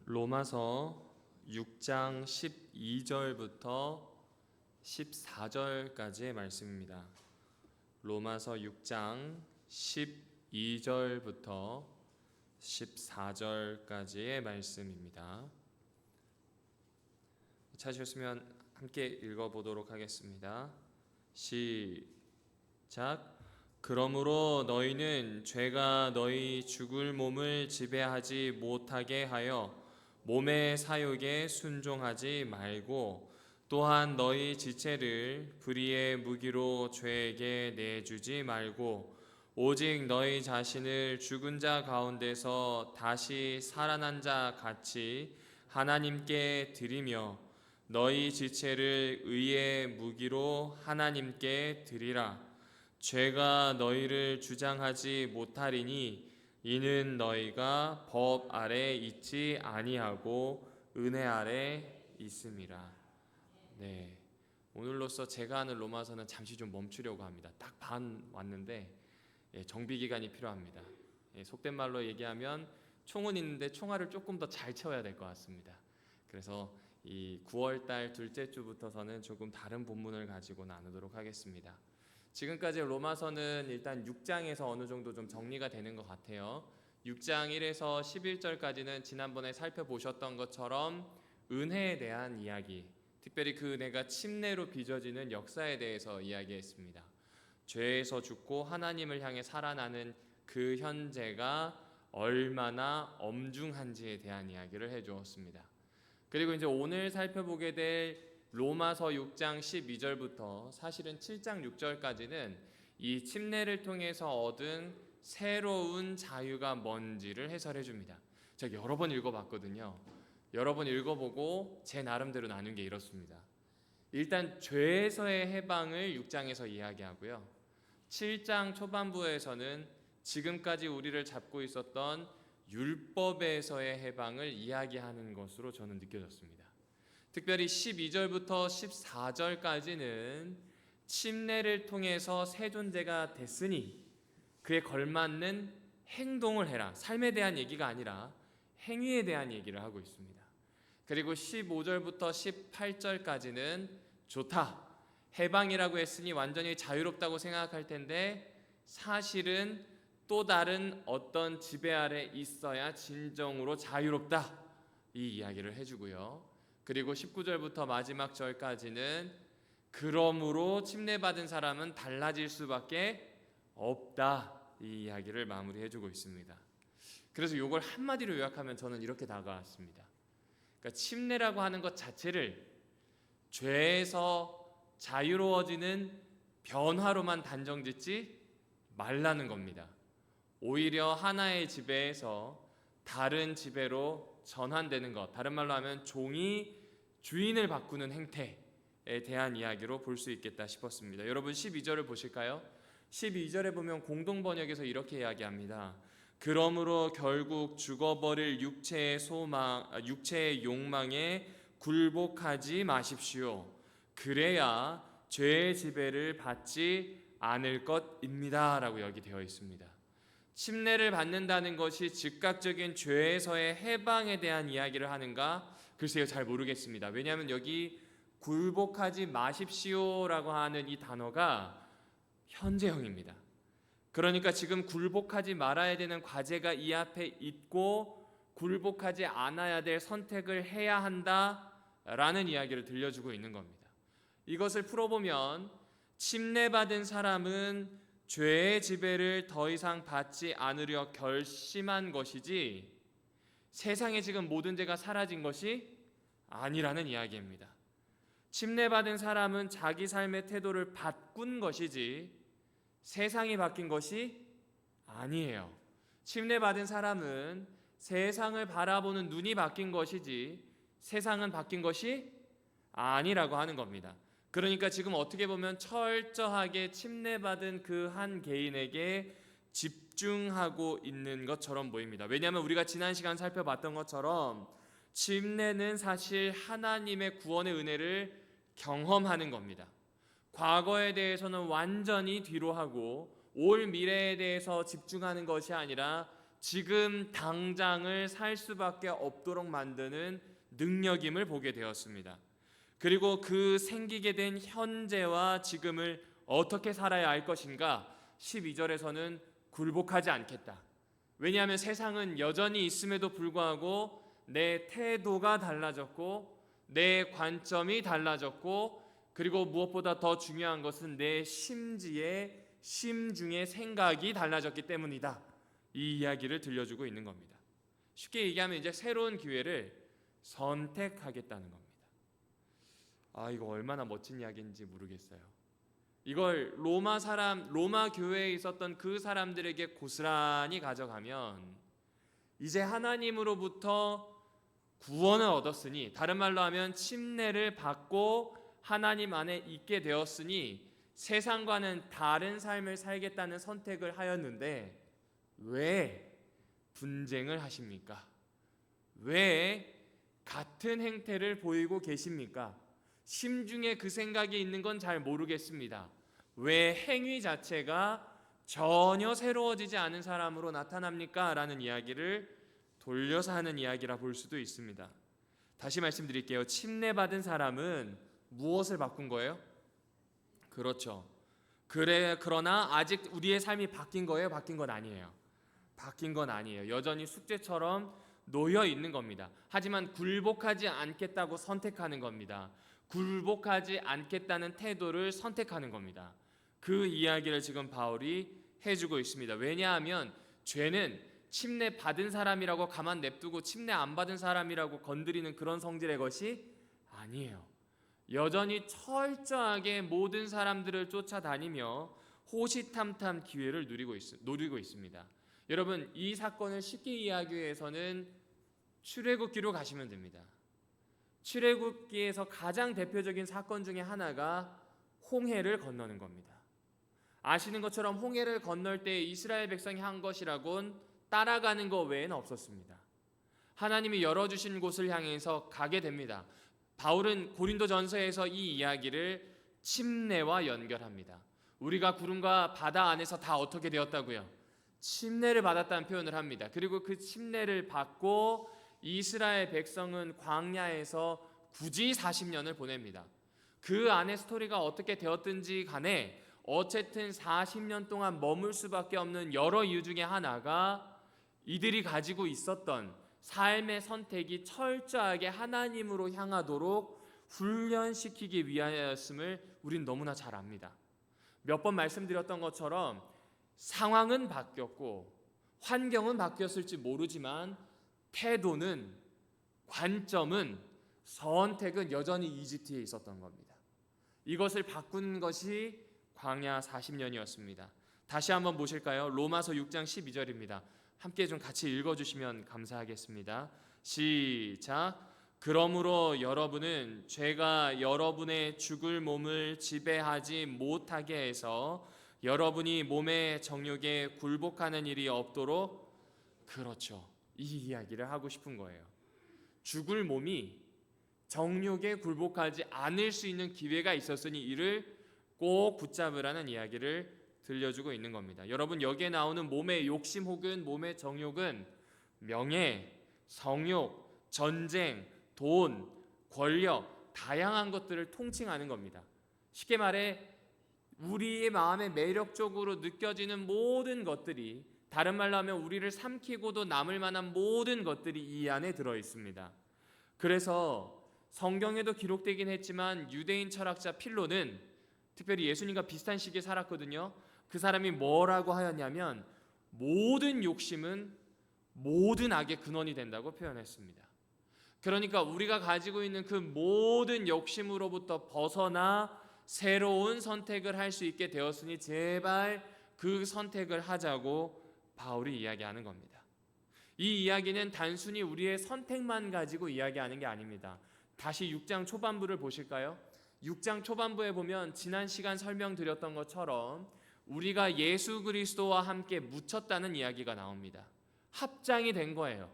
로마서 6장 12절부터 14절까지의 말씀입니다. 로마서 6장 12절부터 14절까지의 말씀입니다. 찾으셨으면 함께 읽어보도록 하겠습니다. 시작. 그러므로 너희는 죄가 너희 죽을 몸을 지배하지 못하게 하여 몸의 사욕에 순종하지 말고 또한 너희 지체를 불의의 무기로 죄에게 내주지 말고 오직 너희 자신을 죽은 자 가운데서 다시 살아난 자 같이 하나님께 드리며 너희 지체를 의의 무기로 하나님께 드리라. 죄가 너희를 주장하지 못하리니 이는 너희가 법 아래 있지 아니하고 은혜 아래 있음이라. 네, 오늘로써 제가 하는 로마서는 잠시 좀 멈추려고 합니다. 딱 반 왔는데 정비 기간이 필요합니다. 속된 말로 얘기하면 총은 있는데 총알을 조금 더 잘 채워야 될 것 같습니다. 그래서 이 9월달 둘째 주부터서는 조금 다른 본문을 가지고 나누도록 하겠습니다. 지금까지 로마서는 일단 6장에서 어느 정도 좀 정리가 되는 것 같아요. 6장 1에서 11절까지는 지난번에 살펴보셨던 것처럼 은혜에 대한 이야기, 특별히 그 은혜가 침례로 빚어지는 역사에 대해서 이야기했습니다. 죄에서 죽고 하나님을 향해 살아나는 그 현재가 얼마나 엄중한지에 대한 이야기를 해주었습니다. 그리고 이제 오늘 살펴보게 될 로마서 6장 12절부터 사실은 7장 6절까지는 이 침례를 통해서 얻은 새로운 자유가 뭔지를 해설해 줍니다. 제가 여러 번 읽어봤거든요. 여러 번 읽어보고 제 나름대로 나눈 게 이렇습니다. 일단 죄에서의 해방을 6장에서 이야기하고요. 7장 초반부에서는 지금까지 우리를 잡고 있었던 율법에서의 해방을 이야기하는 것으로 저는 느껴졌습니다. 특별히 12절부터 14절까지는 침례를 통해서 새 존재가 됐으니 그에 걸맞는 행동을 해라. 삶에 대한 얘기가 아니라 행위에 대한 얘기를 하고 있습니다. 그리고 15절부터 18절까지는 좋다. 해방이라고 했으니 완전히 자유롭다고 생각할 텐데 사실은 또 다른 어떤 지배 아래 있어야 진정으로 자유롭다. 이 이야기를 해주고요. 그리고 19절부터 마지막 절까지는 그러므로 침례받은 사람은 달라질 수밖에 없다. 이 이야기를 마무리해주고 있습니다. 그래서 이걸 한마디로 요약하면 저는 이렇게 다가왔습니다. 그러니까 침례라고 하는 것 자체를 죄에서 자유로워지는 변화로만 단정짓지 말라는 겁니다. 오히려 하나의 지배에서 다른 지배로 전환되는 것, 다른 말로 하면 종이 주인을 바꾸는 행태에 대한 이야기로 볼 수 있겠다 싶었습니다. 여러분 12절을 보실까요? 12절에 보면 공동번역에서 이렇게 이야기합니다. 그러므로 결국 죽어버릴 육체의 소망, 육체의 욕망에 굴복하지 마십시오. 그래야 죄의 지배를 받지 않을 것입니다. 라고 여기 되어 있습니다. 침례를 받는다는 것이 즉각적인 죄에서의 해방에 대한 이야기를 하는가? 글쎄요, 잘 모르겠습니다. 왜냐하면 여기 굴복하지 마십시오라고 하는 이 단어가 현재형입니다. 그러니까 지금 굴복하지 말아야 되는 과제가 이 앞에 있고 굴복하지 않아야 될 선택을 해야 한다라는 이야기를 들려주고 있는 겁니다. 이것을 풀어보면 침례받은 사람은 죄의 지배를 더 이상 받지 않으려 결심한 것이지 세상에 지금 모든 죄가 사라진 것이 아니라는 이야기입니다. 침례받은 사람은 자기 삶의 태도를 바꾼 것이지 세상이 바뀐 것이 아니에요. 침례받은 사람은 세상을 바라보는 눈이 바뀐 것이지 세상은 바뀐 것이 아니라고 하는 겁니다. 그러니까 지금 어떻게 보면 철저하게 침례받은 그 한 개인에게 집중하고 있는 것처럼 보입니다. 왜냐하면 우리가 지난 시간 살펴봤던 것처럼 침례는 사실 하나님의 구원의 은혜를 경험하는 겁니다. 과거에 대해서는 완전히 뒤로 하고 올 미래에 대해서 집중하는 것이 아니라 지금 당장을 살 수밖에 없도록 만드는 능력임을 보게 되었습니다. 그리고 그 생기게 된 현재와 지금을 어떻게 살아야 할 것인가? 12절에서는 굴복하지 않겠다. 왜냐하면 세상은 여전히 있음에도 불구하고 내 태도가 달라졌고 내 관점이 달라졌고 그리고 무엇보다 더 중요한 것은 내 심중의 생각이 달라졌기 때문이다. 이 이야기를 들려주고 있는 겁니다. 쉽게 얘기하면 이제 새로운 기회를 선택하겠다는 겁니다. 이거 얼마나 멋진 이야기인지 모르겠어요. 이걸 로마 교회에 있었던 그 사람들에게 고스란히 가져가면 이제 하나님으로부터 구원을 얻었으니, 다른 말로 하면 침례를 받고 하나님 안에 있게 되었으니 세상과는 다른 삶을 살겠다는 선택을 하였는데 왜 분쟁을 하십니까? 왜 같은 행태를 보이고 계십니까? 심중에 그 생각이 있는 건 잘 모르겠습니다. 왜 행위 자체가 전혀 새로워지지 않은 사람으로 나타납니까? 라는 이야기를 돌려서 하는 이야기라 볼 수도 있습니다. 다시 말씀드릴게요. 침례받은 사람은 무엇을 바꾼 거예요? 그렇죠. 그러나 아직 우리의 삶이 바뀐 거예요? 바뀐 건 아니에요. 바뀐 건 아니에요. 여전히 숙제처럼 놓여 있는 겁니다. 하지만 굴복하지 않겠다고 선택하는 겁니다. 굴복하지 않겠다는 태도를 선택하는 겁니다. 그 이야기를 지금 바울이 해주고 있습니다. 왜냐하면 죄는 침례 받은 사람이라고 가만 냅두고 침례 안 받은 사람이라고 건드리는 그런 성질의 것이 아니에요. 여전히 철저하게 모든 사람들을 쫓아다니며 호시탐탐 기회를 노리고 있습니다. 여러분, 이 사건을 쉽게 이해하기 위해서는 출애굽기로 가시면 됩니다. 출애굽기에서 가장 대표적인 사건 중에 하나가 홍해를 건너는 겁니다. 아시는 것처럼 홍해를 건널 때 이스라엘 백성이 한 것이라곤 따라가는 것 외에는 없었습니다. 하나님이 열어주신 곳을 향해서 가게 됩니다. 바울은 고린도전서에서 이 이야기를 침례와 연결합니다. 우리가 구름과 바다 안에서 다 어떻게 되었다고요? 침례를 받았다는 표현을 합니다. 그리고 그 침례를 받고 이스라엘 백성은 광야에서 굳이 40년을 보냅니다. 그 안에 스토리가 어떻게 되었든지 간에 어쨌든 40년 동안 머물 수밖에 없는 여러 이유 중에 하나가 이들이 가지고 있었던 삶의 선택이 철저하게 하나님으로 향하도록 훈련시키기 위하였음을 우린 너무나 잘 압니다. 몇 번 말씀드렸던 것처럼 상황은 바뀌었고 환경은 바뀌었을지 모르지만 태도는, 관점은, 선택은 여전히 이집트에 있었던 겁니다. 이것을 바꾼 것이 광야 40년이었습니다. 다시 한번 보실까요? 로마서 6장 12절입니다. 함께 좀 같이 읽어주시면 감사하겠습니다. 시작. 그러므로 여러분은 죄가 여러분의 죽을 몸을 지배하지 못하게 해서 여러분이 몸의 정욕에 굴복하는 일이 없도록, 그렇죠, 이 이야기를 하고 싶은 거예요. 죽을 몸이 정욕에 굴복하지 않을 수 있는 기회가 있었으니 이를 꼭 붙잡으라는 이야기를 들려주고 있는 겁니다. 여러분, 여기에 나오는 몸의 욕심 혹은 몸의 정욕은 명예, 성욕, 전쟁, 돈, 권력, 다양한 것들을 통칭하는 겁니다. 쉽게 말해 우리의 마음에 매력적으로 느껴지는 모든 것들이, 다른 말로 하면 우리를 삼키고도 남을 만한 모든 것들이 이 안에 들어 있습니다. 그래서 성경에도 기록되긴 했지만 유대인 철학자 필로는 특별히 예수님과 비슷한 시기에 살았거든요. 그 사람이 뭐라고 하였냐면 모든 욕심은 모든 악의 근원이 된다고 표현했습니다. 그러니까 우리가 가지고 있는 그 모든 욕심으로부터 벗어나 새로운 선택을 할 수 있게 되었으니 제발 그 선택을 하자고 바울이 이야기하는 겁니다. 이 이야기는 단순히 우리의 선택만 가지고 이야기하는 게 아닙니다. 다시 6장 초반부를 보실까요? 6장 초반부에 보면 지난 시간 설명드렸던 것처럼 우리가 예수 그리스도와 함께 묻혔다는 이야기가 나옵니다. 합장이 된 거예요.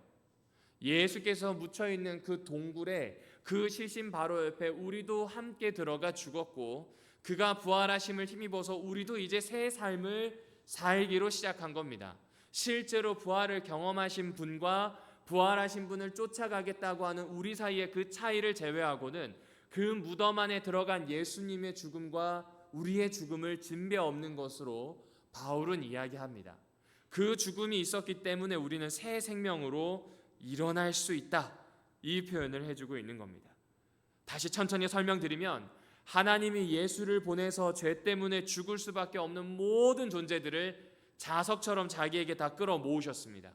예수께서 묻혀있는 그 동굴에 그 시신 바로 옆에 우리도 함께 들어가 죽었고 그가 부활하심을 힘입어서 우리도 이제 새 삶을 살기로 시작한 겁니다. 실제로 부활을 경험하신 분과 부활하신 분을 쫓아가겠다고 하는 우리 사이의 그 차이를 제외하고는 그 무덤 안에 들어간 예수님의 죽음과 우리의 죽음을 진배 없는 것으로 바울은 이야기합니다. 그 죽음이 있었기 때문에 우리는 새 생명으로 일어날 수 있다, 이 표현을 해주고 있는 겁니다. 다시 천천히 설명드리면 하나님이 예수를 보내서 죄 때문에 죽을 수밖에 없는 모든 존재들을 자석처럼 자기에게 다 끌어모으셨습니다.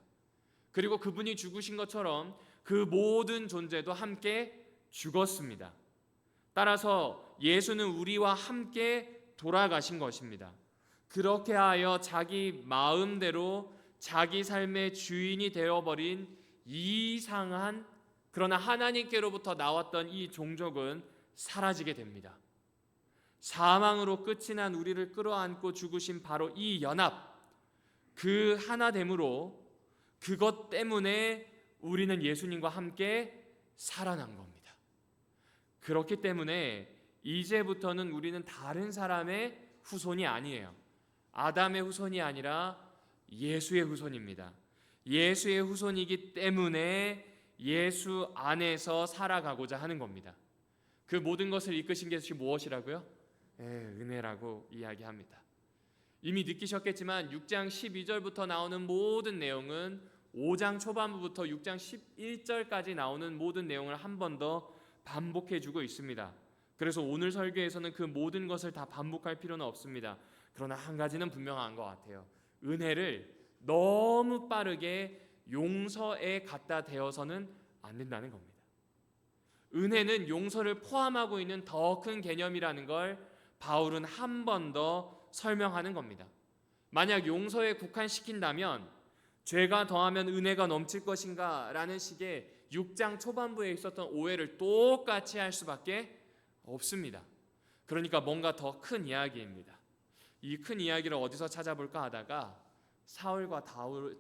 그리고 그분이 죽으신 것처럼 그 모든 존재도 함께 죽었습니다. 따라서 예수는 우리와 함께 돌아가신 것입니다. 그렇게 하여 자기 마음대로 자기 삶의 주인이 되어버린 이상한, 그러나 하나님께로부터 나왔던 이 종족은 사라지게 됩니다. 사망으로 끝이 난 우리를 끌어안고 죽으신 바로 이 연합, 그 하나됨으로, 그것 때문에 우리는 예수님과 함께 살아난 겁니다. 그렇기 때문에 이제부터는 우리는 다른 사람의 후손이 아니에요. 아담의 후손이 아니라 예수의 후손입니다. 예수의 후손이기 때문에 예수 안에서 살아가고자 하는 겁니다. 그 모든 것을 이끄신 것이 무엇이라고요? 은혜라고 이야기합니다. 이미 느끼셨겠지만 6장 12절부터 나오는 모든 내용은 5장 초반부부터 6장 11절까지 나오는 모든 내용을 한 번 더 반복해주고 있습니다. 그래서 오늘 설교에서는 그 모든 것을 다 반복할 필요는 없습니다. 그러나 한 가지는 분명한 것 같아요. 은혜를 너무 빠르게 용서에 갖다 대어서는 안 된다는 겁니다. 은혜는 용서를 포함하고 있는 더 큰 개념이라는 걸 바울은 한 번 더 설명하는 겁니다. 만약 용서에 국한시킨다면 죄가 더하면 은혜가 넘칠 것인가 라는 식의 6장 초반부에 있었던 오해를 똑같이 할 수밖에 없습니다. 그러니까 뭔가 더 큰 이야기입니다. 이 큰 이야기를 어디서 찾아볼까 하다가 사울과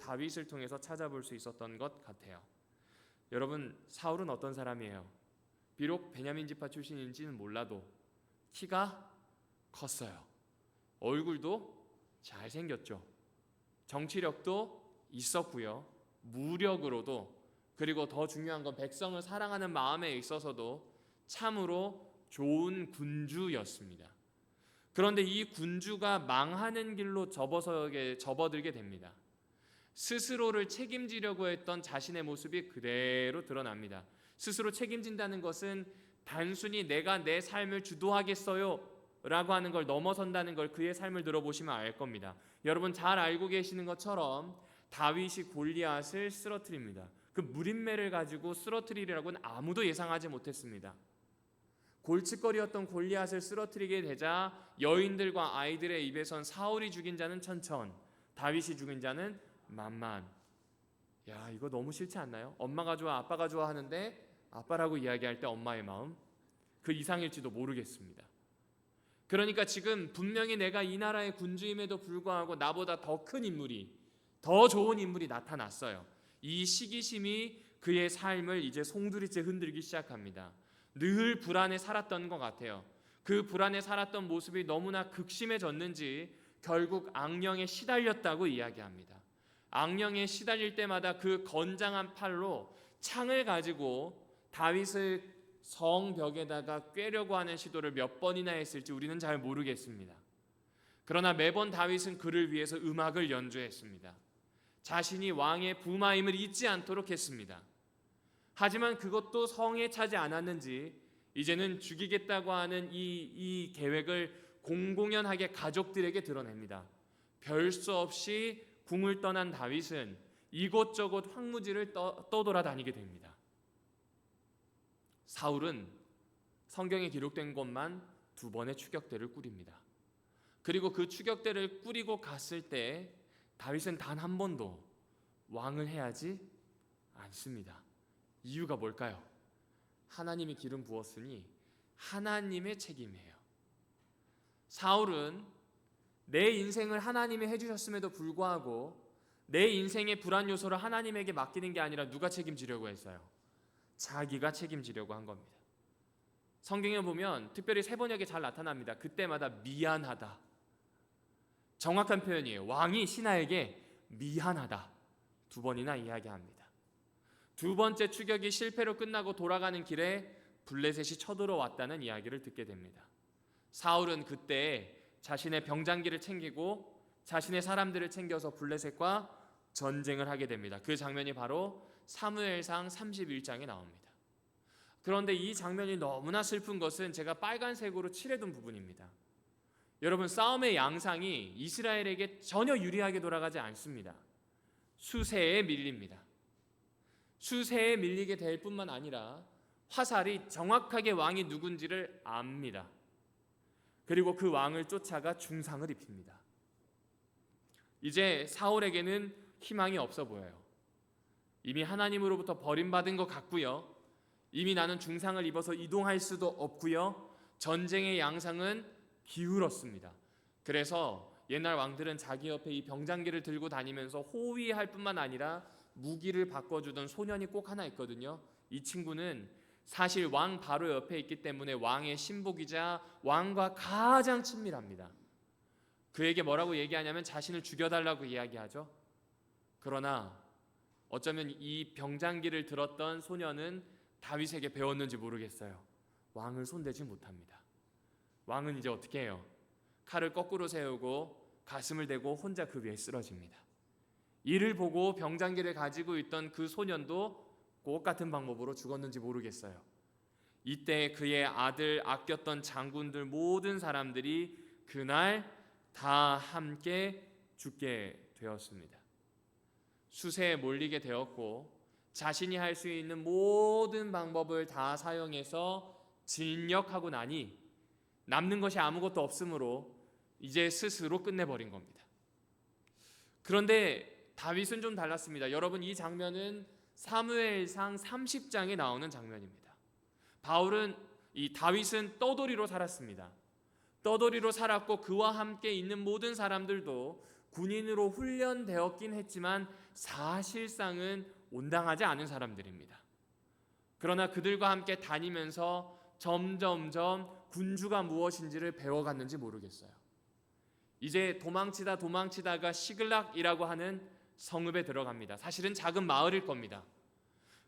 다윗을 통해서 찾아볼 수 있었던 것 같아요. 여러분, 사울은 어떤 사람이에요? 비록 베냐민 지파 출신인지는 몰라도 키가 컸어요. 얼굴도 잘생겼죠. 정치력도 있었고요. 무력으로도, 그리고 더 중요한 건 백성을 사랑하는 마음에 있어서도 참으로 좋은 군주였습니다. 그런데 이 군주가 망하는 길로 접어들게 됩니다. 스스로를 책임지려고 했던 자신의 모습이 그대로 드러납니다. 스스로 책임진다는 것은 단순히 내가 내 삶을 주도하겠어요 라고 하는 걸 넘어선다는 걸 그의 삶을 들어보시면 알 겁니다. 여러분 잘 알고 계시는 것처럼 다윗이 골리앗을 쓰러뜨립니다. 그 무림매를 가지고 쓰러뜨리리라고는 아무도 예상하지 못했습니다. 골칫거리였던 골리앗을 쓰러뜨리게 되자 여인들과 아이들의 입에선 사울이 죽인 자는 천천, 다윗이 죽인 자는 만만. 야, 이거 너무 싫지 않나요? 엄마가 좋아, 아빠가 좋아 하는데 아빠라고 이야기할 때 엄마의 마음, 그 이상일지도 모르겠습니다. 그러니까 지금 분명히 내가 이 나라의 군주임에도 불구하고 나보다 더 큰 인물이, 더 좋은 인물이 나타났어요. 이 시기심이 그의 삶을 이제 송두리째 흔들기 시작합니다. 늘 불안에 살았던 것 같아요. 그 불안에 살았던 모습이 너무나 극심해졌는지 결국 악령에 시달렸다고 이야기합니다. 악령에 시달릴 때마다 그 건장한 팔로 창을 가지고 다윗을 성벽에다가 꿰려고 하는 시도를 몇 번이나 했을지 우리는 잘 모르겠습니다. 그러나 매번 다윗은 그를 위해서 음악을 연주했습니다. 자신이 왕의 부마임을 잊지 않도록 했습니다. 하지만 그것도 성에 차지 않았는지 이제는 죽이겠다고 하는 이 계획을 공공연하게 가족들에게 드러냅니다. 별 수 없이 궁을 떠난 다윗은 이곳저곳 황무지를 떠돌아다니게 됩니다. 사울은 성경에 기록된 것만 2번의 추격대를 꾸립니다. 그리고 그 추격대를 꾸리고 갔을 때 다윗은 단 한 번도 왕을 해하지 않습니다. 이유가 뭘까요? 하나님이 기름 부었으니 하나님의 책임이에요. 사울은 내 인생을 하나님이 해주셨음에도 불구하고 내 인생의 불안 요소를 하나님에게 맡기는 게 아니라 누가 책임지려고 했어요? 자기가 책임지려고 한 겁니다. 성경에 보면 특별히 세 번역에 잘 나타납니다. 그때마다 미안하다. 정확한 표현이에요. 왕이 신하에게 미안하다 2번이나 이야기합니다. 2번째 추격이 실패로 끝나고 돌아가는 길에 블레셋이 쳐들어왔다는 이야기를 듣게 됩니다. 사울은 그때 자신의 병장기를 챙기고 자신의 사람들을 챙겨서 블레셋과 전쟁을 하게 됩니다. 그 장면이 바로 사무엘상 31장에 나옵니다. 그런데 이 장면이 너무나 슬픈 것은 제가 빨간색으로 칠해둔 부분입니다. 여러분, 싸움의 양상이 이스라엘에게 전혀 유리하게 돌아가지 않습니다. 수세에 밀립니다. 수세에 밀리게 될 뿐만 아니라 화살이 정확하게 왕이 누군지를 압니다. 그리고 그 왕을 쫓아가 중상을 입힙니다. 이제 사울에게는 희망이 없어 보여요. 이미 하나님으로부터 버림받은 것 같고요. 이미 나는 중상을 입어서 이동할 수도 없고요. 전쟁의 양상은 기울었습니다. 그래서 옛날 왕들은 자기 옆에 이 병장기를 들고 다니면서 호위할 뿐만 아니라 무기를 바꿔주던 소년이 꼭 하나 있거든요. 이 친구는 사실 왕 바로 옆에 있기 때문에 왕의 신복이자 왕과 가장 친밀합니다. 그에게 뭐라고 얘기하냐면 자신을 죽여달라고 이야기하죠. 그러나 어쩌면 이 병장기를 들었던 소년은 다윗에게 배웠는지 모르겠어요. 왕을 손대지 못합니다. 왕은 이제 어떻게 해요? 칼을 거꾸로 세우고 가슴을 대고 혼자 그 위에 쓰러집니다. 이를 보고 병장기를 가지고 있던 그 소년도 똑같은 방법으로 죽었는지 모르겠어요. 이때 그의 아들 아꼈던 장군들 모든 사람들이 그날 다 함께 죽게 되었습니다. 수세에 몰리게 되었고 자신이 할 수 있는 모든 방법을 다 사용해서 진력하고 나니 남는 것이 아무것도 없으므로 이제 스스로 끝내버린 겁니다. 그런데 다윗은 좀 달랐습니다. 여러분, 이 장면은 사무엘상 30장에 나오는 장면입니다. 다윗은 떠돌이로 살았습니다. 떠돌이로 살았고 그와 함께 있는 모든 사람들도 군인으로 훈련되었긴 했지만 사실상은 온당하지 않은 사람들입니다. 그러나 그들과 함께 다니면서 점점점 군주가 무엇인지를 배워갔는지 모르겠어요. 이제 도망치다가 시글락이라고 하는 성읍에 들어갑니다. 사실은 작은 마을일 겁니다.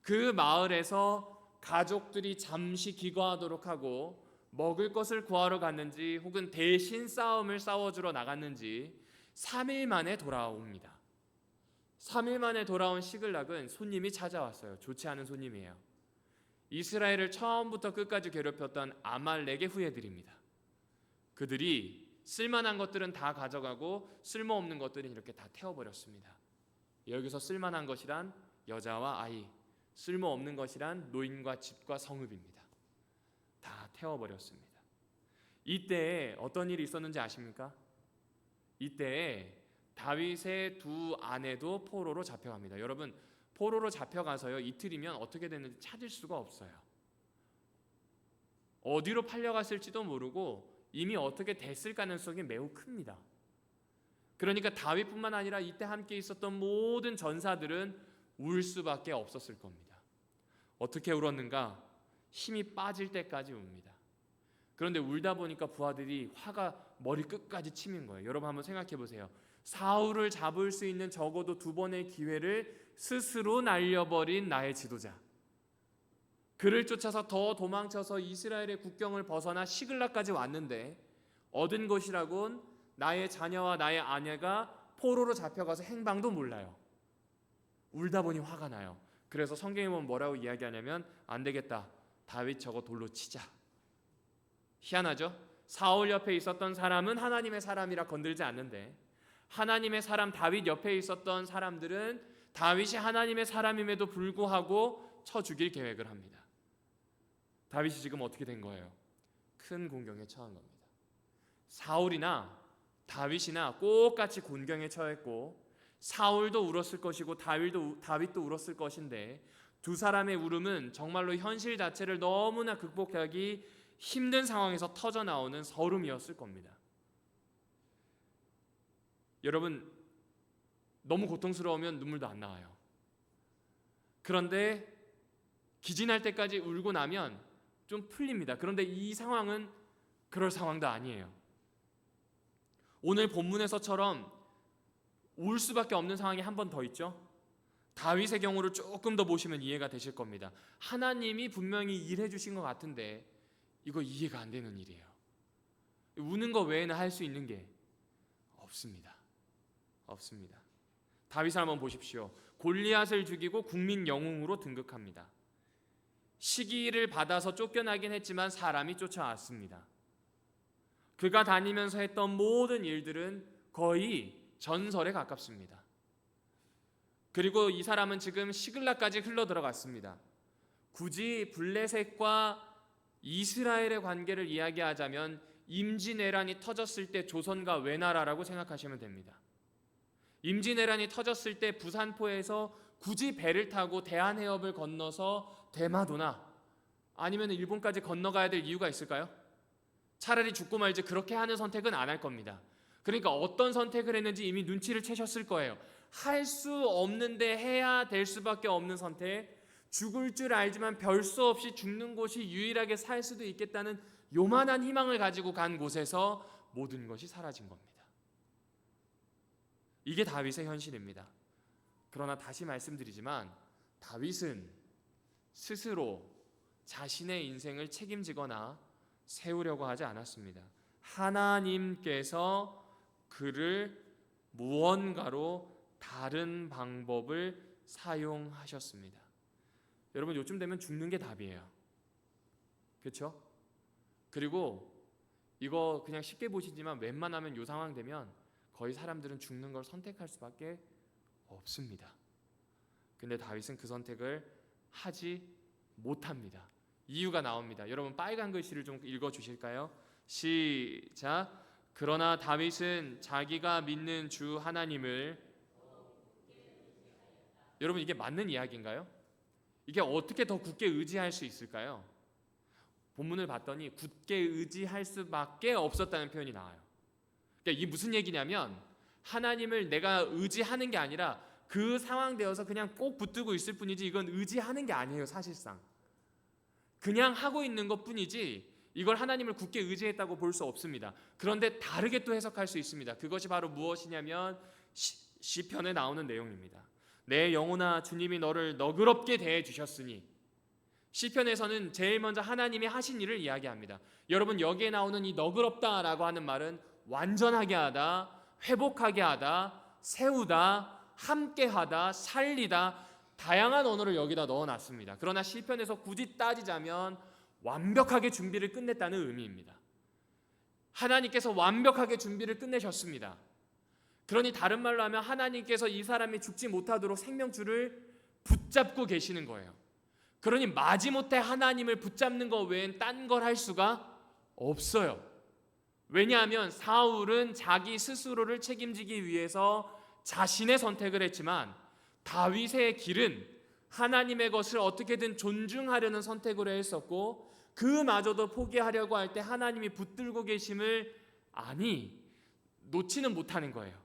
그 마을에서 가족들이 잠시 기거하도록 하고 먹을 것을 구하러 갔는지 혹은 대신 싸움을 싸워주러 나갔는지 3일 만에 돌아옵니다. 3일 만에 돌아온 시글락은 손님이 찾아왔어요. 좋지 않은 손님이에요. 이스라엘을 처음부터 끝까지 괴롭혔던 아말렉의 후예들입니다. 그들이 쓸만한 것들은 다 가져가고 쓸모없는 것들은 이렇게 다 태워버렸습니다. 여기서 쓸만한 것이란 여자와 아이, 쓸모없는 것이란 노인과 집과 성읍입니다. 다 태워버렸습니다. 이때 어떤 일이 있었는지 아십니까? 이때 다윗의 두 아내도 포로로 잡혀갑니다. 여러분, 포로로 잡혀가서요, 이틀이면 어떻게 됐는지 찾을 수가 없어요. 어디로 팔려갔을지도 모르고 이미 어떻게 됐을 가능성이 매우 큽니다. 그러니까 다윗뿐만 아니라 이때 함께 있었던 모든 전사들은 울 수밖에 없었을 겁니다. 어떻게 울었는가? 힘이 빠질 때까지 웁니다. 그런데 울다 보니까 부하들이 화가 머리 끝까지 치민 거예요. 여러분 한번 생각해 보세요. 사울을 잡을 수 있는 적어도 2번의 기회를 스스로 날려버린 나의 지도자, 그를 쫓아서 더 도망쳐서 이스라엘의 국경을 벗어나 시글락까지 왔는데 얻은 것이라곤 나의 자녀와 나의 아내가 포로로 잡혀가서 행방도 몰라요. 울다 보니 화가 나요. 그래서 성경에 보면 뭐라고 이야기하냐면 안 되겠다, 다윗 저거 돌로 치자. 희한하죠? 사울 옆에 있었던 사람은 하나님의 사람이라 건들지 않는데 하나님의 사람 다윗 옆에 있었던 사람들은 다윗이 하나님의 사람임에도 불구하고 쳐 죽일 계획을 합니다. 다윗이 지금 어떻게 된 거예요? 큰 공경에 처한 겁니다. 사울이나 다윗이나 똑같이 곤경에 처했고 사울도 울었을 것이고 다윗도 울었을 것인데 두 사람의 울음은 정말로 현실 자체를 너무나 극복하기 힘든 상황에서 터져나오는 서름이었을 겁니다. 여러분, 너무 고통스러우면 눈물도 안 나와요. 그런데 기진할 때까지 울고 나면 좀 풀립니다. 그런데 이 상황은 그럴 상황도 아니에요. 오늘 본문에서처럼 올 수밖에 없는 상황이 한 번 더 있죠. 다윗의 경우를 조금 더 보시면 이해가 되실 겁니다. 하나님이 분명히 일해 주신 것 같은데 이거 이해가 안 되는 일이에요. 우는 거 외에는 할 수 있는 게 없습니다. 다윗을 한번 보십시오. 골리앗을 죽이고 국민 영웅으로 등극합니다. 시기를 받아서 쫓겨나긴 했지만 사람이 쫓아왔습니다. 그가 다니면서 했던 모든 일들은 거의 전설에 가깝습니다. 그리고 이 사람은 지금 시글락까지 흘러 들어갔습니다. 굳이 블레셋과 이스라엘의 관계를 이야기하자면 임진왜란이 터졌을 때 조선과 외나라라고 생각하시면 됩니다. 임진왜란이 터졌을 때 부산포에서 굳이 배를 타고 대한해협을 건너서 대마도나 아니면 일본까지 건너가야 될 이유가 있을까요? 차라리 죽고 말지 그렇게 하는 선택은 안 할 겁니다. 그러니까 어떤 선택을 했는지 이미 눈치를 채셨을 거예요. 할 수 없는데 해야 될 수밖에 없는 선택, 죽을 줄 알지만 별 수 없이 죽는 곳이 유일하게 살 수도 있겠다는 요만한 희망을 가지고 간 곳에서 모든 것이 사라진 겁니다. 이게 다윗의 현실입니다. 그러나 다시 말씀드리지만 다윗은 스스로 자신의 인생을 책임지거나 세우려고 하지 않았습니다. 하나님께서 그를 무언가로 다른 방법을 사용하셨습니다. 여러분, 요즘 되면 죽는 게 답이에요. 그렇죠? 그리고 이거 그냥 쉽게 보시지만 웬만하면 이 상황 되면 거의 사람들은 죽는 걸 선택할 수밖에 없습니다. 근데 다윗은 그 선택을 하지 못합니다. 이유가 나옵니다. 여러분, 빨간 글씨를 좀 읽어주실까요? 시작. 그러나 다윗은 자기가 믿는 주 하나님을, 여러분 이게 맞는 이야기인가요? 이게 어떻게 더 굳게 의지할 수 있을까요? 본문을 봤더니 굳게 의지할 수밖에 없었다는 표현이 나와요. 그러니까 이게 무슨 얘기냐면 하나님을 내가 의지하는 게 아니라 그 상황 되어서 그냥 꼭 붙들고 있을 뿐이지 이건 의지하는 게 아니에요. 사실상 그냥 하고 있는 것뿐이지 이걸 하나님을 굳게 의지했다고 볼 수 없습니다. 그런데 다르게 또 해석할 수 있습니다. 그것이 바로 무엇이냐면 시편에 나오는 내용입니다. 내 영혼아, 주님이 너를 너그럽게 대해 주셨으니. 시편에서는 제일 먼저 하나님이 하신 일을 이야기합니다. 여러분, 여기에 나오는 이 너그럽다라고 하는 말은 완전하게 하다, 회복하게 하다, 세우다, 함께하다, 살리다, 다양한 언어를 여기다 넣어놨습니다. 그러나 시편에서 굳이 따지자면 완벽하게 준비를 끝냈다는 의미입니다. 하나님께서 완벽하게 준비를 끝내셨습니다. 그러니 다른 말로 하면 하나님께서 이 사람이 죽지 못하도록 생명줄을 붙잡고 계시는 거예요. 그러니 마지못해 하나님을 붙잡는 것 외엔 딴 걸 할 수가 없어요. 왜냐하면 사울은 자기 스스로를 책임지기 위해서 자신의 선택을 했지만 다윗의 길은 하나님의 것을 어떻게든 존중하려는 선택으로 했었고 그마저도 포기하려고 할 때 하나님이 붙들고 계심을 아니 놓지는 못하는 거예요.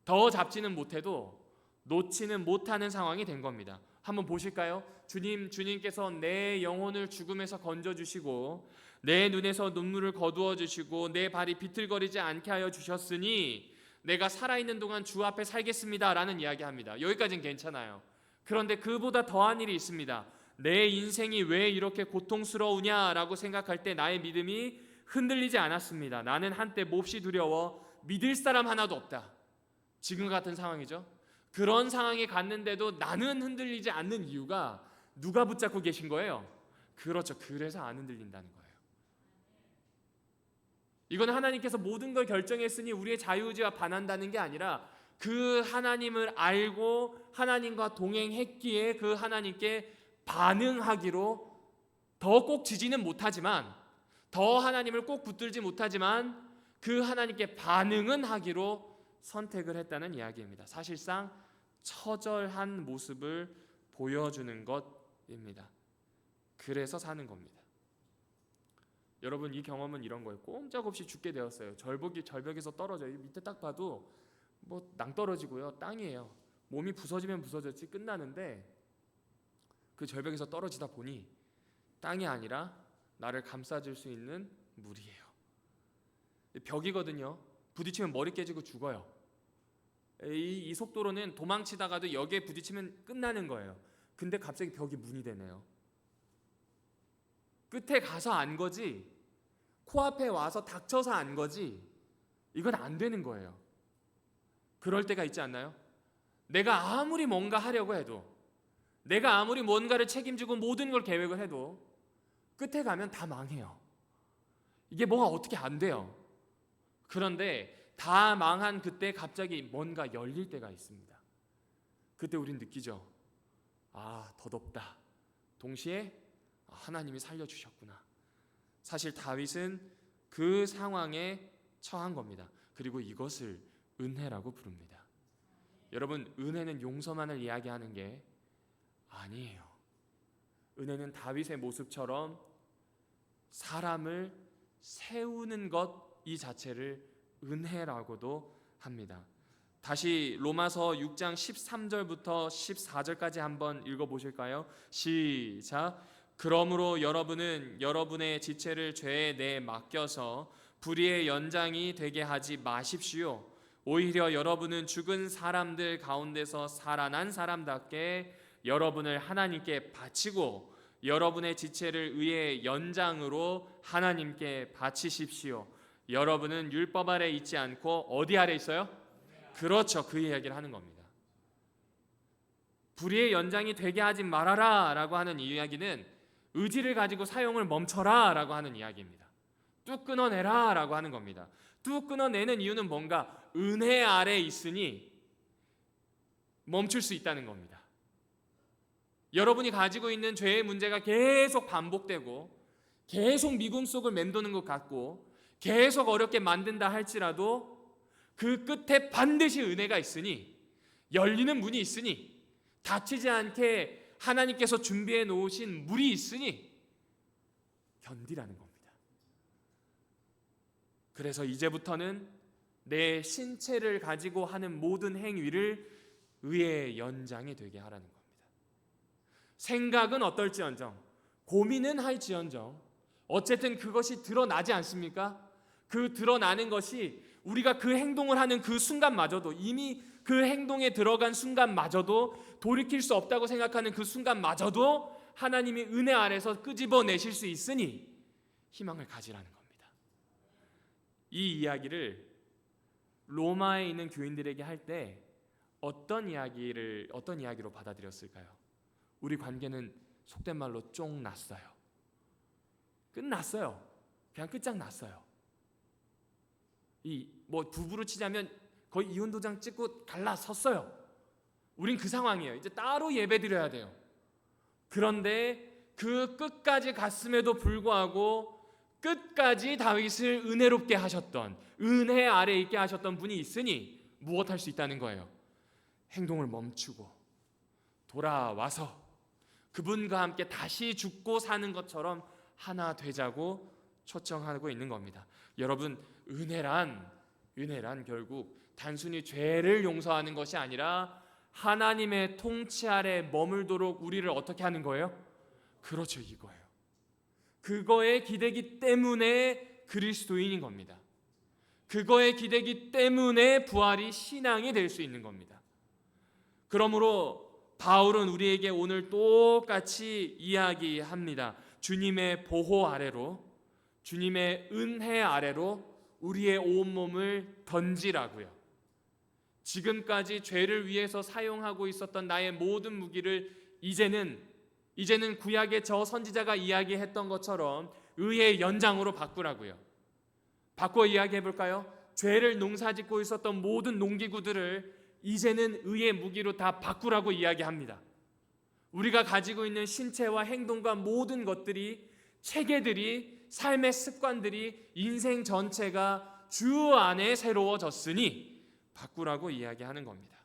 더 잡지는 못해도 놓지는 못하는 상황이 된 겁니다. 한번 보실까요? 주님께서 내 영혼을 죽음에서 건져주시고 내 눈에서 눈물을 거두어 주시고 내 발이 비틀거리지 않게 하여 주셨으니 내가 살아있는 동안 주 앞에 살겠습니다 라는 이야기합니다. 여기까지는 괜찮아요. 그런데 그보다 더한 일이 있습니다. 내 인생이 왜 이렇게 고통스러우냐라고 생각할 때 나의 믿음이 흔들리지 않았습니다. 나는 한때 몹시 두려워 믿을 사람 하나도 없다. 지금 같은 상황이죠. 그런 상황에 갔는데도 나는 흔들리지 않는 이유가 누가 붙잡고 계신 거예요? 그렇죠. 그래서 안 흔들린다는 거예요. 이건 하나님께서 모든 걸 결정했으니 우리의 자유의지와 반한다는 게 아니라 그 하나님을 알고 하나님과 동행했기에 그 하나님께 반응하기로 더 꼭 지지는 못하지만 더 하나님을 꼭 붙들지 못하지만 그 하나님께 반응은 하기로 선택을 했다는 이야기입니다. 사실상 처절한 모습을 보여주는 것입니다. 그래서 사는 겁니다. 여러분, 이 경험은 이런 거예요. 꼼짝없이 죽게 되었어요. 절벽에서 떨어져요. 밑에 딱 봐도 뭐 낭떠러지고요. 땅이에요. 몸이 부서지면 부서졌지 끝나는데 그 절벽에서 떨어지다 보니 땅이 아니라 나를 감싸줄 수 있는 물이에요. 벽이거든요. 부딪히면 머리 깨지고 죽어요. 이 속도로는 도망치다가도 여기에 부딪히면 끝나는 거예요. 근데 갑자기 벽이 문이 되네요. 끝에 가서 안 거지, 코앞에 와서 닥쳐서 안 거지, 이건 안 되는 거예요. 그럴 때가 있지 않나요? 내가 아무리 뭔가 하려고 해도, 내가 아무리 뭔가를 책임지고 모든 걸 계획을 해도 끝에 가면 다 망해요. 이게 뭐가 어떻게 안 돼요. 그런데 다 망한 그때 갑자기 뭔가 열릴 때가 있습니다. 그때 우린 느끼죠. 아, 덧없다. 동시에 하나님이 살려주셨구나. 사실 다윗은 그 상황에 처한 겁니다. 그리고 이것을 은혜라고 부릅니다. 여러분, 은혜는 용서만을 이야기하는 게 아니에요. 은혜는 다윗의 모습처럼 사람을 세우는 것 이 자체를 은혜라고도 합니다. 다시 로마서 6장 13절부터 14절까지 한번 읽어보실까요? 시작. 그러므로 여러분은 여러분의 지체를 죄에 내 맡겨서 불의의 연장이 되게 하지 마십시오. 오히려 여러분은 죽은 사람들 가운데서 살아난 사람답게 여러분을 하나님께 바치고 여러분의 지체를 의의 연장으로 하나님께 바치십시오. 여러분은 율법 아래 있지 않고 어디 아래 있어요? 그렇죠. 그 이야기를 하는 겁니다. 불의의 연장이 되게 하지 말아라 라고 하는 이야기는 의지를 가지고 사용을 멈춰라 라고 하는 이야기입니다. 뚝 끊어내라 라고 하는 겁니다. 뚝 끊어내는 이유는 뭔가 은혜 아래 있으니 멈출 수 있다는 겁니다. 여러분이 가지고 있는 죄의 문제가 계속 반복되고 계속 미궁 속을 맴도는 것 같고 계속 어렵게 만든다 할지라도 그 끝에 반드시 은혜가 있으니, 열리는 문이 있으니, 다치지 않게 하나님께서 준비해 놓으신 물이 있으니 견디라는 겁니다. 그래서 이제부터는 내 신체를 가지고 하는 모든 행위를 의의 연장이 되게 하라는 겁니다. 생각은 어떨지언정, 고민은 할지언정, 어쨌든 그것이 드러나지 않습니까? 그 드러나는 것이 우리가 그 행동을 하는 그 순간마저도, 이미 그 행동에 들어간 순간마저도, 돌이킬 수 없다고 생각하는 그 순간마저도 하나님이 은혜 아래서 끄집어내실 수 있으니 희망을 가지라는 겁니다. 이 이야기를 로마에 있는 교인들에게 할 때 어떤 이야기로 받아들였을까요? 우리 관계는 속된 말로 쫑 났어요. 끝났어요. 그냥 끝장났어요. 부부로 치자면 거의 이혼 도장 찍고 갈라섰어요. 우린 그 상황이에요. 이제 따로 예배드려야 돼요. 그런데 그 끝까지 갔음에도 불구하고 끝까지 다윗을 은혜롭게 하셨던, 은혜 아래 있게 하셨던 분이 있으니 무엇할 수 있다는 거예요? 행동을 멈추고 돌아와서 그분과 함께 다시 죽고 사는 것처럼 하나 되자고 초청하고 있는 겁니다. 여러분, 은혜란 결국 단순히 죄를 용서하는 것이 아니라 하나님의 통치 아래 머물도록 우리를 어떻게 하는 거예요? 그렇죠, 이거예요. 그거에 기대기 때문에 그리스도인인 겁니다. 그거에 기대기 때문에 부활이 신앙이 될 수 있는 겁니다. 그러므로 바울은 우리에게 오늘 똑같이 이야기합니다. 주님의 보호 아래로, 주님의 은혜 아래로 우리의 온몸을 던지라고요. 지금까지 죄를 위해서 사용하고 있었던 나의 모든 무기를 이제는 구약의 저 선지자가 이야기했던 것처럼 의의 연장으로 바꾸라고요. 바꿔 이야기해 볼까요? 죄를 농사짓고 있었던 모든 농기구들을 이제는 의의 무기로 다 바꾸라고 이야기합니다. 우리가 가지고 있는 신체와 행동과 모든 것들이, 체계들이, 삶의 습관들이, 인생 전체가 주 안에 새로워졌으니 바꾸라고 이야기하는 겁니다.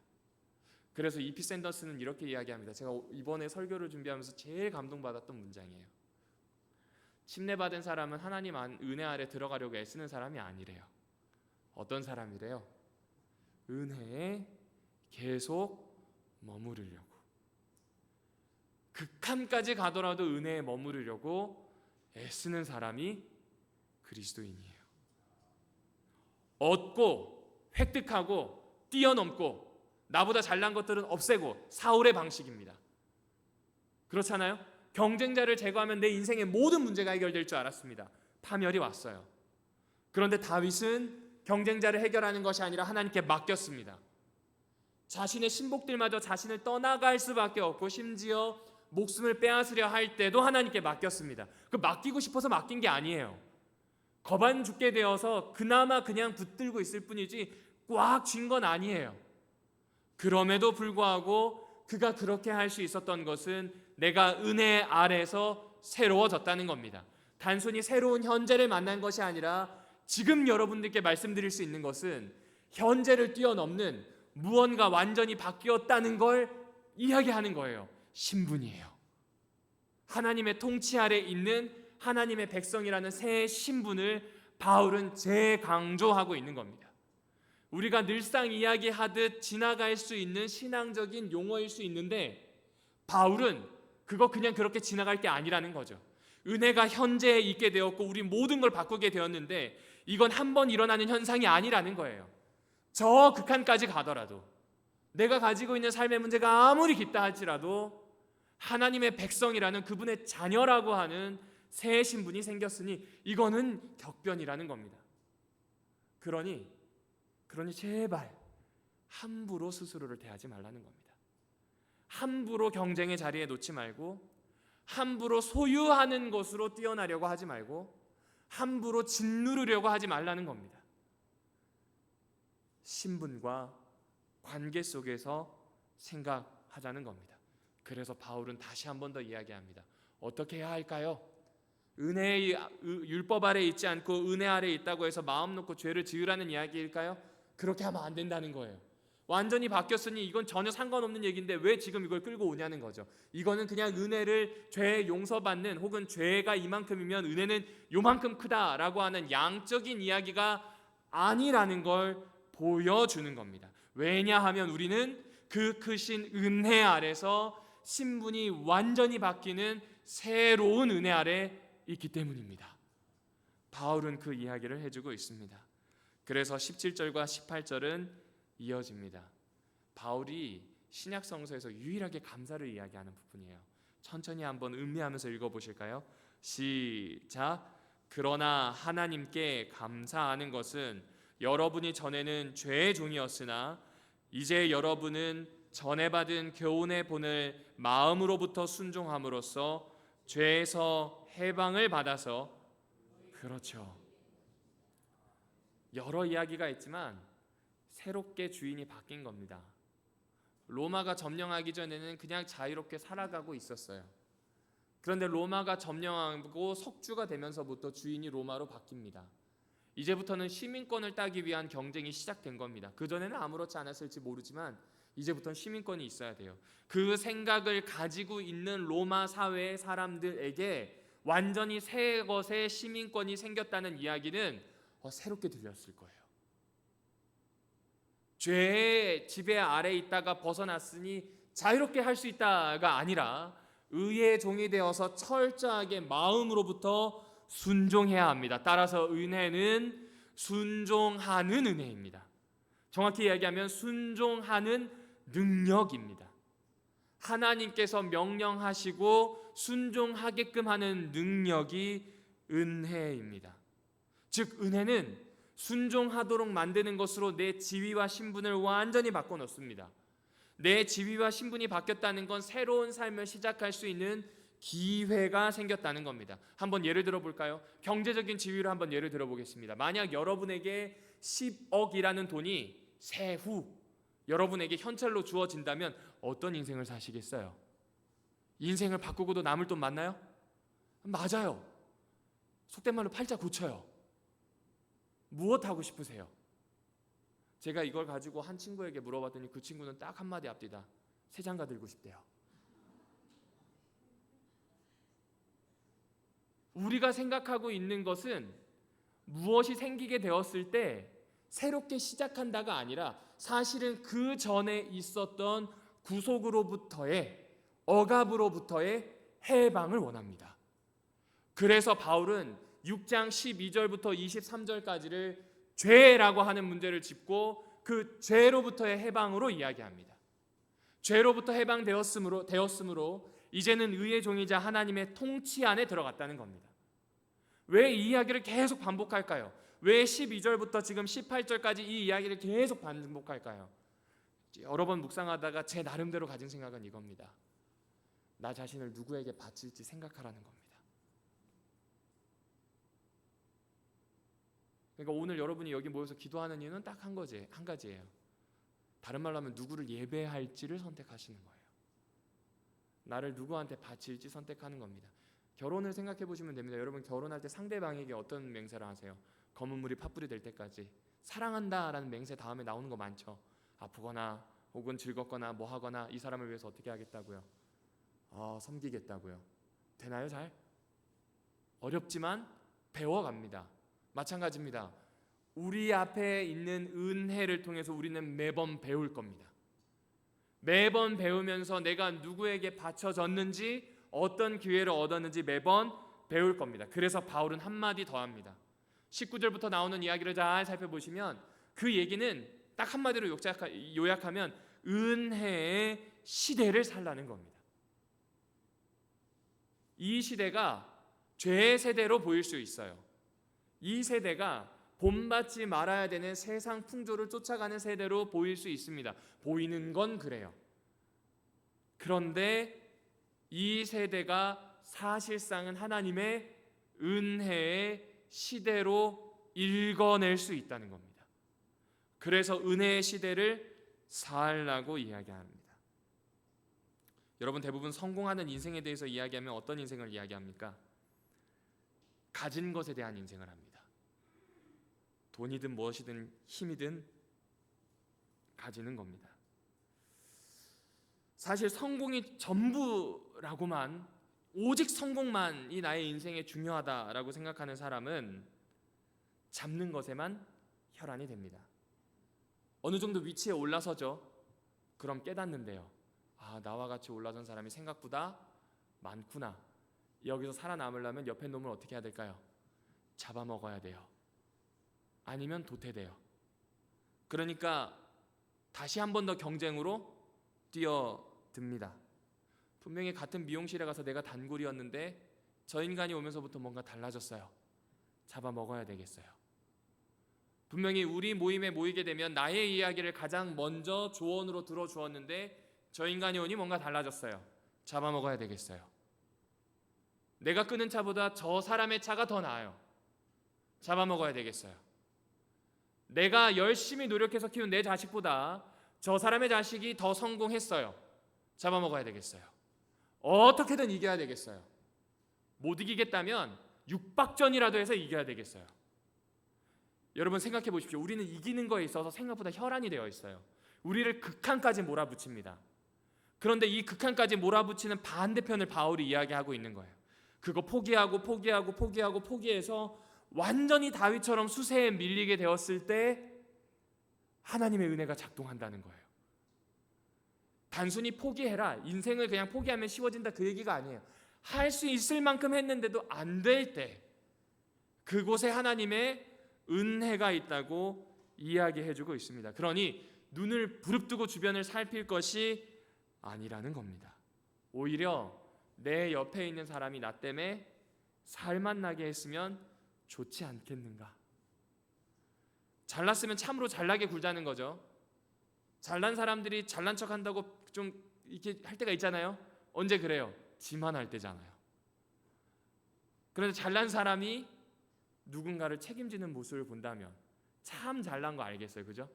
그래서 이피 샌더스는 이렇게 이야기합니다. 제가 이번에 설교를 준비하면서 제일 감동받았던 문장이에요. 침례받은 사람은 하나님 은혜 아래 들어가려고 애쓰는 사람이 아니래요. 어떤 사람이래요? 은혜에 계속 머무르려고, 극한까지 가더라도 은혜에 머무르려고 애쓰는 사람이 그리스도인이에요. 얻고 획득하고 뛰어넘고 나보다 잘난 것들은 없애고 사울의 방식입니다. 그렇잖아요? 경쟁자를 제거하면 내 인생의 모든 문제가 해결될 줄 알았습니다. 파멸이 왔어요. 그런데 다윗은 경쟁자를 해결하는 것이 아니라 하나님께 맡겼습니다. 자신의 신복들마저 자신을 떠나갈 수밖에 없고 심지어 목숨을 빼앗으려 할 때도 하나님께 맡겼습니다. 그 맡기고 싶어서 맡긴 게 아니에요. 거반 죽게 되어서 그나마 그냥 붙들고 있을 뿐이지 꽉 쥔 건 아니에요. 그럼에도 불구하고 그가 그렇게 할 수 있었던 것은 내가 은혜 아래서 새로워졌다는 겁니다. 단순히 새로운 현재를 만난 것이 아니라 지금 여러분들께 말씀드릴 수 있는 것은 현재를 뛰어넘는 무언가 완전히 바뀌었다는 걸 이야기하는 거예요. 신분이에요. 하나님의 통치 아래 있는 하나님의 백성이라는 새 신분을 바울은 재강조하고 있는 겁니다. 우리가 늘상 이야기하듯 지나갈 수 있는 신앙적인 용어일 수 있는데 바울은 그거 그냥 그렇게 지나갈 게 아니라는 거죠. 은혜가 현재에 있게 되었고 우리 모든 걸 바꾸게 되었는데 이건 한 번 일어나는 현상이 아니라는 거예요. 저 극한까지 가더라도 내가 가지고 있는 삶의 문제가 아무리 깊다 할지라도 하나님의 백성이라는 그분의 자녀라고 하는 새 신분이 생겼으니 이거는 격변이라는 겁니다. 그러니 제발 함부로 스스로를 대하지 말라는 겁니다. 함부로 경쟁의 자리에 놓지 말고 함부로 소유하는 것으로 뛰어나려고 하지 말고 함부로 짓누르려고 하지 말라는 겁니다. 신분과 관계 속에서 생각하자는 겁니다. 그래서 바울은 다시 한 번 더 이야기합니다. 어떻게 해야 할까요? 은혜의 율법 아래 있지 않고 은혜 아래 있다고 해서 마음 놓고 죄를 지으라는 이야기일까요? 그렇게 하면 안 된다는 거예요. 완전히 바뀌었으니 이건 전혀 상관없는 얘기인데 왜 지금 이걸 끌고 오냐는 거죠. 이거는 그냥 은혜를 죄 용서받는 혹은 죄가 이만큼이면 은혜는 요만큼 크다라고 하는 양적인 이야기가 아니라는 걸 보여주는 겁니다. 왜냐하면 우리는 그 크신 은혜 아래서 신분이 완전히 바뀌는 새로운 은혜 아래 있기 때문입니다. 바울은 그 이야기를 해주고 있습니다. 그래서 17절과 18절은 이어집니다. 바울이 신약 성서에서 유일하게 감사를 이야기하는 부분이에요. 천천히 한번 음미하면서 읽어보실까요? 시작. 그러나 하나님께 감사하는 것은 여러분이 전에는 죄의 종이었으나 이제 여러분은 전에 받은 교훈의 본을 마음으로부터 순종함으로써 죄에서 해방을 받아서 그렇죠. 여러 이야기가 있지만 새롭게 주인이 바뀐 겁니다. 로마가 점령하기 전에는 그냥 자유롭게 살아가고 있었어요. 그런데 로마가 점령하고 석주가 되면서부터 주인이 로마로 바뀝니다. 이제부터는 시민권을 따기 위한 경쟁이 시작된 겁니다. 그전에는 아무렇지 않았을지 모르지만 이제부터는 시민권이 있어야 돼요. 그 생각을 가지고 있는 로마 사회의 사람들에게 완전히 새 것의 시민권이 생겼다는 이야기는 새롭게 들렸을 거예요. 죄의 지배 아래 있다가 벗어났으니 자유롭게 할 수 있다가 아니라 의의 종이 되어서 철저하게 마음으로부터 순종해야 합니다. 따라서 은혜는 순종하는 은혜입니다. 정확히 이야기하면 순종하는 능력입니다. 하나님께서 명령하시고 순종하게끔 하는 능력이 은혜입니다. 즉 은혜는 순종하도록 만드는 것으로 내 지위와 신분을 완전히 바꿔놓습니다. 내 지위와 신분이 바뀌었다는 건 새로운 삶을 시작할 수 있는 기회가 생겼다는 겁니다. 한번 예를 들어 볼까요? 경제적인 지위를 한번 예를 들어 보겠습니다. 만약 여러분에게 10억이라는 돈이 세후 여러분에게 현찰로 주어진다면 어떤 인생을 사시겠어요? 인생을 바꾸고도 남을 돈 많나요? 맞아요. 속된 말로 팔자 고쳐요. 무엇 하고 싶으세요? 제가 이걸 가지고 한 친구에게 물어봤더니 그 친구는 딱 한마디 합디다. 새 장가 들고 싶대요. 우리가 생각하고 있는 것은 무엇이 생기게 되었을 때 새롭게 시작한다가 아니라 사실은 그 전에 있었던 구속으로부터의 억압으로부터의 해방을 원합니다. 그래서 바울은 6장 12절부터 23절까지를 죄라고 하는 문제를 짚고 그 죄로부터의 해방으로 이야기합니다. 죄로부터 해방되었으므로 이제는 의의 종이자 하나님의 통치 안에 들어갔다는 겁니다. 왜 이 이야기를 계속 반복할까요? 왜 12절부터 지금 18절까지 이 이야기를 계속 반복할까요? 여러 번 묵상하다가 제 나름대로 가진 생각은 이겁니다. 나 자신을 누구에게 바칠지 생각하라는 겁니다. 그러니까 오늘 여러분이 여기 모여서 기도하는 이유는 딱 한 가지예요. 다른 말로 하면 누구를 예배할지를 선택하시는 거예요. 나를 누구한테 바칠지 선택하는 겁니다. 결혼을 생각해 보시면 됩니다. 여러분 결혼할 때 상대방에게 어떤 맹세를 하세요? 검은 물이 팥불이 될 때까지 사랑한다라는 맹세 다음에 나오는 거 많죠. 아프거나 혹은 즐겁거나 뭐 하거나 이 사람을 위해서 어떻게 하겠다고요? 섬기겠다고요. 되나요 잘? 어렵지만 배워갑니다. 마찬가지입니다. 우리 앞에 있는 은혜를 통해서 우리는 매번 배울 겁니다. 매번 배우면서 내가 누구에게 바쳐졌는지 어떤 기회를 얻었는지 매번 배울 겁니다. 그래서 바울은 한마디 더 합니다. 19절부터 나오는 이야기를 잘 살펴보시면 그 얘기는 딱 한마디로 요약하면 은혜의 시대를 살라는 겁니다. 이 시대가 죄의 세대로 보일 수 있어요. 이 세대가 본받지 말아야 되는 세상 풍조를 쫓아가는 세대로 보일 수 있습니다. 보이는 건 그래요. 그런데 이 세대가 사실상은 하나님의 은혜의 시대로 읽어낼 수 있다는 겁니다. 그래서 은혜의 시대를 살라고 이야기합니다. 여러분 대부분 성공하는 인생에 대해서 이야기하면 어떤 인생을 이야기합니까? 가진 것에 대한 인생을 합니다. 돈이든 무엇이든 힘이든 가지는 겁니다. 사실 성공이 전부라고만, 오직 성공만이 나의 인생에 중요하다라고 생각하는 사람은 잡는 것에만 혈안이 됩니다. 어느 정도 위치에 올라서죠. 그럼 깨닫는데요. 나와 같이 올라선 사람이 생각보다 많구나. 여기서 살아남으려면 옆에 놈을 어떻게 해야 될까요? 잡아먹어야 돼요. 아니면 도태돼요. 그러니까 다시 한 번 더 경쟁으로 뛰어듭니다. 분명히 같은 미용실에 가서 내가 단골이었는데 저 인간이 오면서부터 뭔가 달라졌어요. 잡아먹어야 되겠어요. 분명히 우리 모임에 모이게 되면 나의 이야기를 가장 먼저 조언으로 들어주었는데 저 인간이 오니 뭔가 달라졌어요. 잡아먹어야 되겠어요. 내가 끄는 차보다 저 사람의 차가 더 나아요. 잡아먹어야 되겠어요. 내가 열심히 노력해서 키운 내 자식보다 저 사람의 자식이 더 성공했어요. 잡아먹어야 되겠어요. 어떻게든 이겨야 되겠어요. 못 이기겠다면 육박전이라도 해서 이겨야 되겠어요. 여러분 생각해 보십시오. 우리는 이기는 거에 있어서 생각보다 혈안이 되어 있어요. 우리를 극한까지 몰아붙입니다. 그런데 이 극한까지 몰아붙이는 반대편을 바울이 이야기하고 있는 거예요. 그거 포기해서 완전히 다윗처럼 수세에 밀리게 되었을 때 하나님의 은혜가 작동한다는 거예요. 단순히 포기해라, 인생을 그냥 포기하면 쉬워진다, 그 얘기가 아니에요. 할 수 있을 만큼 했는데도 안 될 때 그곳에 하나님의 은혜가 있다고 이야기해주고 있습니다. 그러니 눈을 부릅뜨고 주변을 살필 것이 아니라는 겁니다. 오히려 내 옆에 있는 사람이 나 때문에 살만 나게 했으면 좋지 않겠는가. 잘났으면 참으로 잘나게 굴자는 거죠. 잘난 사람들이 잘난 척 한다고 좀 이렇게 할 때가 있잖아요. 언제 그래요? 지만 할 때잖아요. 그런데 잘난 사람이 누군가를 책임지는 모습을 본다면 참 잘난 거 알겠어요, 그죠?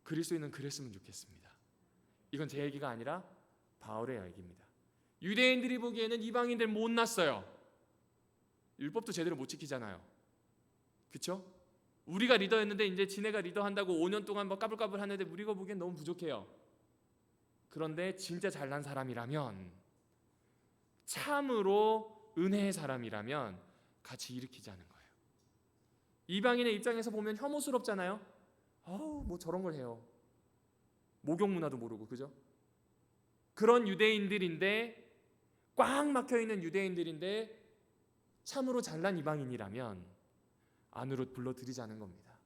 그리스도인은 그랬으면 좋겠습니다. 이건 제 얘기가 아니라 바울의 얘기입니다. 유대인들이 보기에는 이방인들 못났어요. 율법도 제대로 못 지키잖아요, 그렇죠? 우리가 리더였는데 이제 지네가 리더한다고 5년 동안 뭐 까불까불 하는데 우리가 보기엔 너무 부족해요. 그런데 진짜 잘난 사람이라면, 참으로 은혜의 사람이라면 같이 일으키자는 거예요. 이방인의 입장에서 보면 혐오스럽잖아요. 뭐 저런 걸 해요. 목욕 문화도 모르고, 그죠? 그런 유대인들인데, 꽉 막혀있는 유대인들인데 참으로 잘난 이방인이라면 안으로 불러들이자는 겁니다.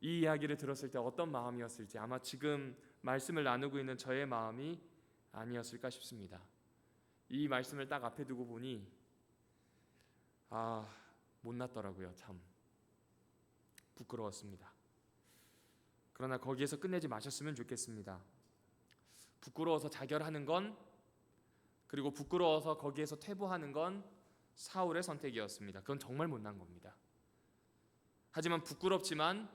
이 이야기를 들었을 때 어떤 마음이었을지 아마 지금 말씀을 나누고 있는 저의 마음이 아니었을까 싶습니다. 이 말씀을 딱 앞에 두고 보니 못났더라고요. 참 부끄러웠습니다. 그러나 거기에서 끝내지 마셨으면 좋겠습니다. 부끄러워서 자결하는 건, 그리고 부끄러워서 거기에서 퇴보하는 건 사울의 선택이었습니다. 그건 정말 못난 겁니다. 하지만 부끄럽지만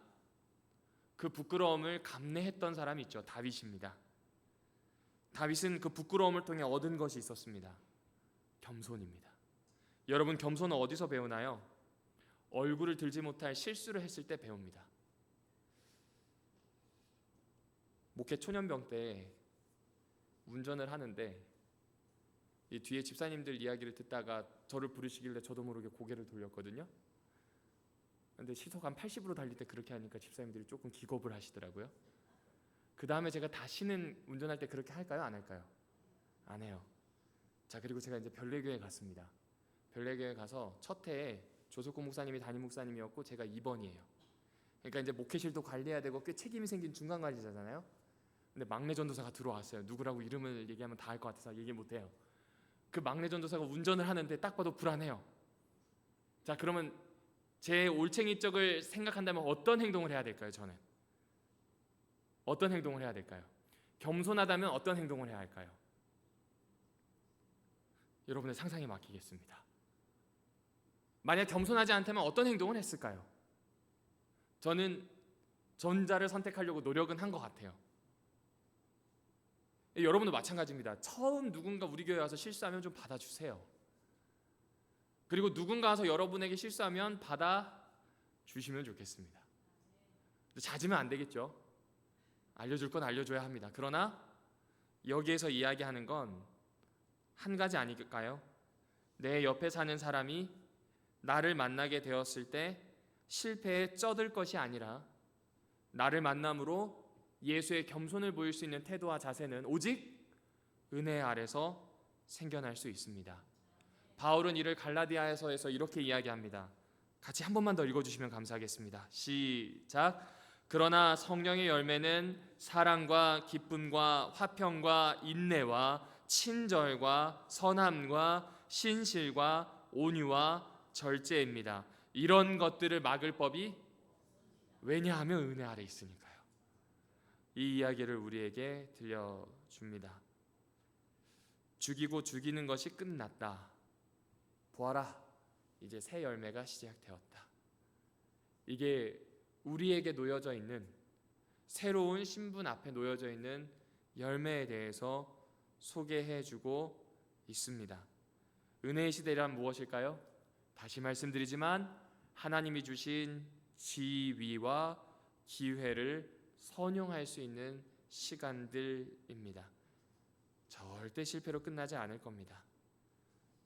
그 부끄러움을 감내했던 사람이 있죠. 다윗입니다. 다윗은 그 부끄러움을 통해 얻은 것이 있었습니다. 겸손입니다. 여러분, 겸손은 어디서 배우나요? 얼굴을 들지 못할 실수를 했을 때 배웁니다. 목회 초년병 때 운전을 하는데 이 뒤에 집사님들 이야기를 듣다가 저를 부르시길래 저도 모르게 고개를 돌렸거든요. 근데 시속 한 80으로 달릴 때 그렇게 하니까 집사님들이 조금 기겁을 하시더라고요. 그 다음에 제가 다시는 운전할 때 그렇게 할까요? 안 할까요? 안 해요. 자, 그리고 제가 이제 별내교회 갔습니다. 별내교회 가서 첫 해에 조석구 목사님이 담임 목사님이었고 제가 2번이에요. 그러니까 이제 목회실도 관리해야 되고 꽤 책임이 생긴 중간 관리자잖아요. 근데 막내 전도사가 들어왔어요. 누구라고 이름을 얘기하면 다 알 것 같아서 얘기 못해요. 그 막내 전도사가 운전을 하는데 딱 봐도 불안해요. 자, 그러면 제 올챙이적을 생각한다면 어떤 행동을 해야 될까요? 저는 어떤 행동을 해야 될까요? 겸손하다면 어떤 행동을 해야 할까요? 여러분의 상상에 맡기겠습니다. 만약 겸손하지 않다면 어떤 행동을 했을까요? 저는 전자를 선택하려고 노력은 한 것 같아요. 여러분도 마찬가지입니다. 처음 누군가 우리 교회 와서 실수하면 좀 받아주세요. 그리고 누군가 와서 여러분에게 실수하면 받아주시면 좋겠습니다. 잦으면 안 되겠죠. 알려줄 건 알려줘야 합니다. 그러나 여기에서 이야기하는 건 한 가지 아닐까요? 내 옆에 사는 사람이 나를 만나게 되었을 때 실패에 쩌들 것이 아니라 나를 만남으로 예수의 겸손을 보일 수 있는 태도와 자세는 오직 은혜 아래서 생겨날 수 있습니다. 바울은 이를 갈라디아서에서 이렇게 이야기합니다. 같이 한 번만 더 읽어주시면 감사하겠습니다. 시작. 그러나 성령의 열매는 사랑과 기쁨과 화평과 인내와 친절과 선함과 신실과 온유와 절제입니다. 이런 것들을 막을 법이 왜냐하면 은혜 아래 있으니까요. 이 이야기를 우리에게 들려줍니다. 죽이고 죽이는 것이 끝났다. 보아라, 이제 새 열매가 시작되었다. 이게 우리에게 놓여져 있는, 새로운 신분 앞에 놓여져 있는 열매에 대해서 소개해주고 있습니다. 은혜의 시대란 무엇일까요? 다시 말씀드리지만 하나님이 주신 지위와 기회를 선용할 수 있는 시간들입니다. 절대 실패로 끝나지 않을 겁니다.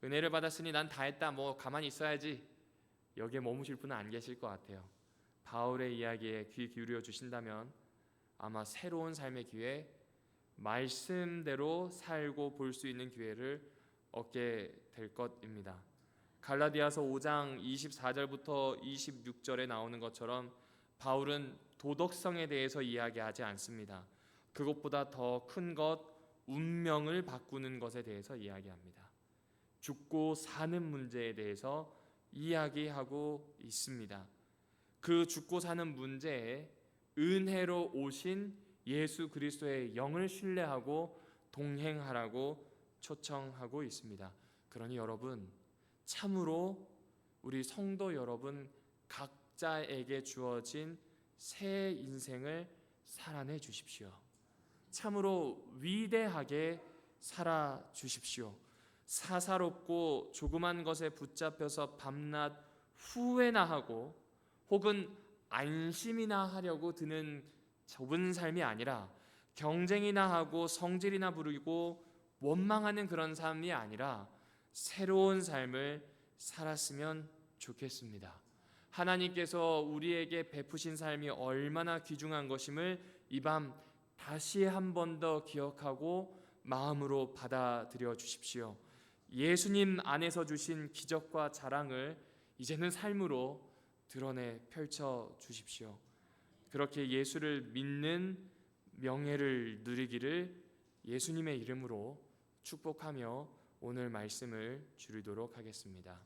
은혜를 받았으니 난 다 했다, 가만히 있어야지, 여기에 머무실 분은 안 계실 것 같아요. 바울의 이야기에 귀 기울여 주신다면 아마 새로운 삶의 기회, 말씀대로 살고 볼 수 있는 기회를 얻게 될 것입니다. 갈라디아서 5장 24절부터 26절에 나오는 것처럼 바울은 도덕성에 대해서 이야기하지 않습니다. 그것보다 더 큰 것, 운명을 바꾸는 것에 대해서 이야기합니다. 죽고 사는 문제에 대해서 이야기하고 있습니다. 그 죽고 사는 문제에 은혜로 오신 예수 그리스도의 영을 신뢰하고 동행하라고 초청하고 있습니다. 그러니 여러분, 참으로 우리 성도 여러분 각자에게 주어진 새 인생을 살아내 주십시오. 참으로 위대하게 살아 주십시오. 사사롭고 조그만 것에 붙잡혀서 밤낮 후회나 하고 혹은 안심이나 하려고 드는 좁은 삶이 아니라, 경쟁이나 하고 성질이나 부리고 원망하는 그런 삶이 아니라 새로운 삶을 살았으면 좋겠습니다. 하나님께서 우리에게 베푸신 삶이 얼마나 귀중한 것임을 이 밤 다시 한 번 더 기억하고 마음으로 받아들여 주십시오. 예수님 안에서 주신 기적과 자랑을 이제는 삶으로 드러내 펼쳐 주십시오. 그렇게 예수를 믿는 명예를 누리기를 예수님의 이름으로 축복하며 오늘 말씀을 줄이도록 하겠습니다.